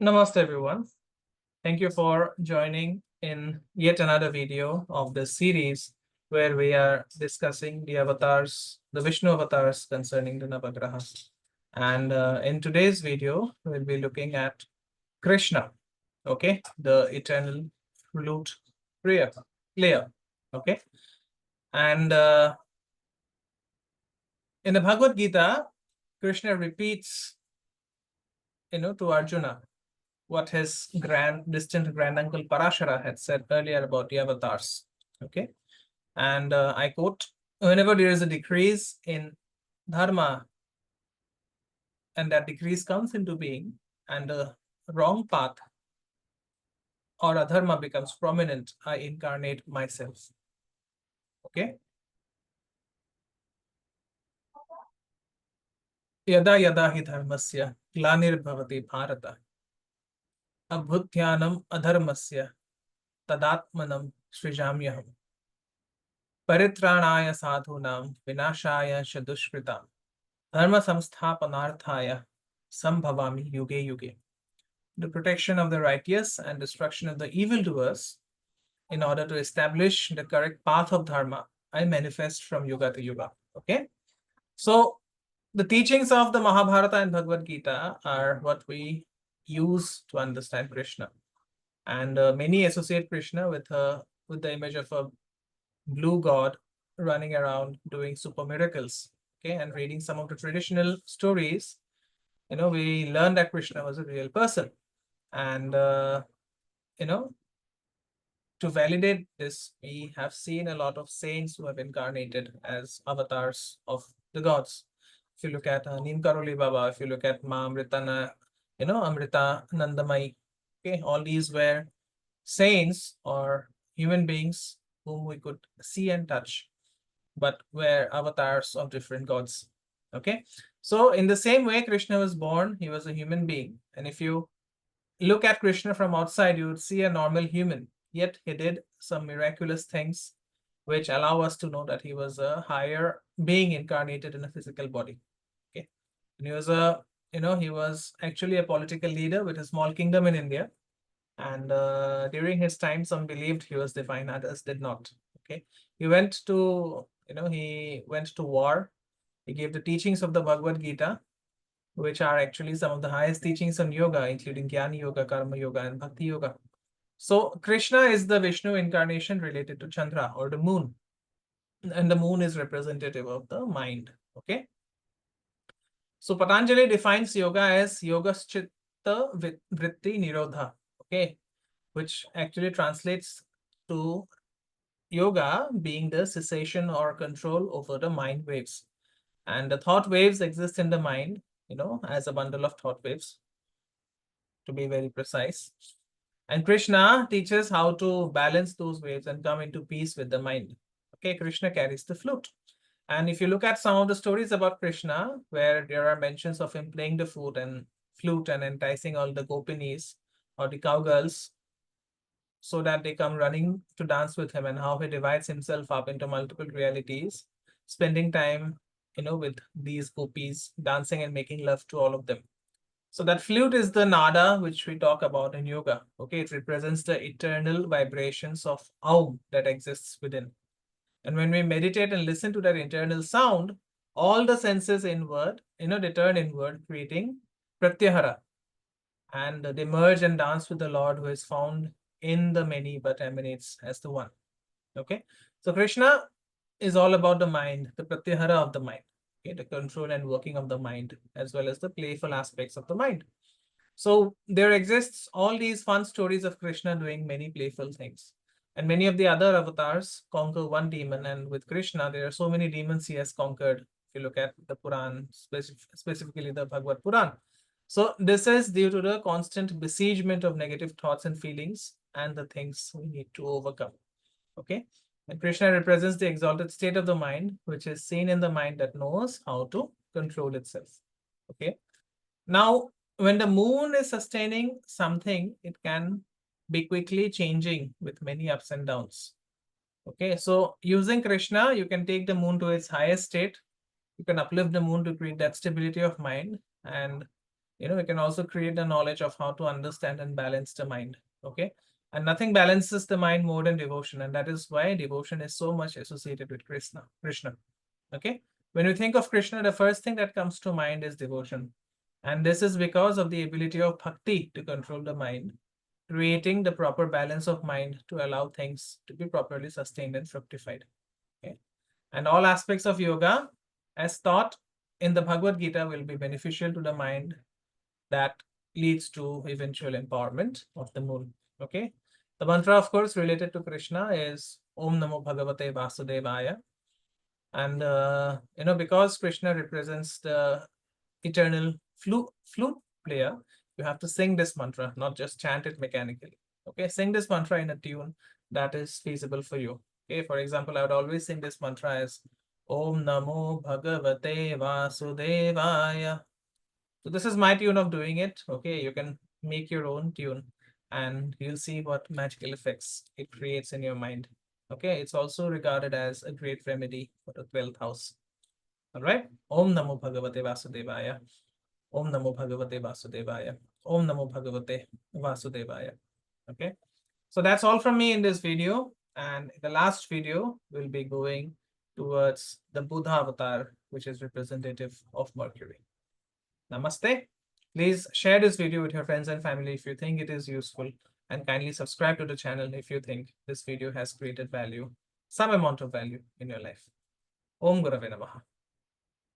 Namaste everyone. Thank you for joining in yet another video of this series where we are discussing the avatars, the Vishnu avatars concerning the Navagraha. And in today's video, we'll be looking at Krishna, okay, the eternal flute player, okay. And in the Bhagavad Gita, Krishna repeats, to Arjuna what his distant granduncle Parashara had said earlier about the avatars. Okay, and I quote: whenever there is a decrease in dharma, and that decrease comes into being, and the wrong path or adharma becomes prominent, I incarnate myself. Okay. Yada yada hi dharmasya glanir bharata abhutyanam adharmasya tadatmanam srijamyaham paritranaya sadhunam vinashaya shadushkritam dharma samsthapanarthaya sambhavami yuge yuge. The protection of the righteous and destruction of the evildoers, in order to establish the correct path of dharma, I manifest from yuga to yuga. Okay, so the teachings of the Mahabharata and Bhagavad Gita are what we use to understand Krishna, and many associate Krishna with the image of a blue god running around doing super miracles. Okay, and reading some of the traditional stories, we learned that Krishna was a real person, and to validate this, we have seen a lot of saints who have incarnated as avatars of the gods. If you look at Neem Karoli Baba, if you look at Ma Amritana, Amrita Nandamai, okay, all these were saints or human beings whom we could see and touch, but were avatars of different gods. Okay, so in the same way, Krishna was born, he was a human being. And if you look at Krishna from outside, you would see a normal human. Yet he did some miraculous things which allow us to know that he was a higher being incarnated in a physical body. Okay. And he was actually a political leader with a small kingdom in India. And during his time, some believed he was divine, others did not. Okay. He went to war. He gave the teachings of the Bhagavad Gita, which are actually some of the highest teachings on yoga, including Jnana Yoga, Karma Yoga, and Bhakti Yoga. So Krishna is the Vishnu incarnation related to Chandra or the moon. And the moon is representative of the mind. Okay. So Patanjali defines yoga as yogaschitta vritti nirodha. Okay. Which actually translates to yoga being the cessation or control over the mind waves. And the thought waves exist in the mind, as a bundle of thought waves, to be very precise. And Krishna teaches how to balance those waves and come into peace with the mind. Okay, Krishna carries the flute. And if you look at some of the stories about Krishna, where there are mentions of him playing the flute and enticing all the gopinis or the cowgirls so that they come running to dance with him, and how he divides himself up into multiple realities, spending time, with these gopis, dancing and making love to all of them. So that flute is the nada which we talk about in yoga. Okay, it represents the eternal vibrations of Aum that exists within. And when we meditate and listen to that internal sound, all the senses inward, they turn inward, creating pratyahara. And they merge and dance with the Lord who is found in the many but emanates as the one. Okay, so Krishna is all about the mind, the pratyahara of the mind, okay, the control and working of the mind, as well as the playful aspects of the mind. So there exists all these fun stories of Krishna doing many playful things. And many of the other avatars conquer one demon, and with Krishna, there are so many demons he has conquered. If you look at the Puran, specifically the Bhagavad Puran. So this is due to the constant besiegement of negative thoughts and feelings and the things we need to overcome. Okay. And Krishna represents the exalted state of the mind, which is seen in the mind that knows how to control itself. Okay. Now, when the moon is sustaining something, it can be quickly changing with many ups and downs. Okay, so using Krishna, you can take the moon to its highest state. You can uplift the moon to create that stability of mind. And We can also create the knowledge of how to understand and balance the mind. Okay. And nothing balances the mind more than devotion. And that is why devotion is so much associated with Krishna. Okay. When you think of Krishna, the first thing that comes to mind is devotion. And this is because of the ability of bhakti to control the mind, creating the proper balance of mind to allow things to be properly sustained and fructified. Okay. And all aspects of yoga, as taught in the Bhagavad Gita, will be beneficial to the mind that leads to eventual empowerment of the moon. Okay. The mantra, of course, related to Krishna is Om Namo Bhagavate Vasudevaya. And because Krishna represents the eternal flute player, you have to sing this mantra, not just chant it mechanically. Okay, sing this mantra in a tune that is feasible for you. Okay, for example, I would always sing this mantra as Om Namo Bhagavate Vasudevaya. So this is my tune of doing it. Okay, you can make your own tune and you'll see what magical effects it creates in your mind. Okay, it's also regarded as a great remedy for the 12th house. All right. Om Namo Bhagavate Vasudevaya. Om Namo Bhagavate Vasudevaya. Om Namo Bhagavate Vasudevaya. Okay. So that's all from me in this video. And the last video will be going towards the Buddha avatar, which is representative of Mercury. Namaste. Please share this video with your friends and family if you think it is useful, and kindly subscribe to the channel if you think this video has created value, some amount of value in your life. Om Gurave Namaha.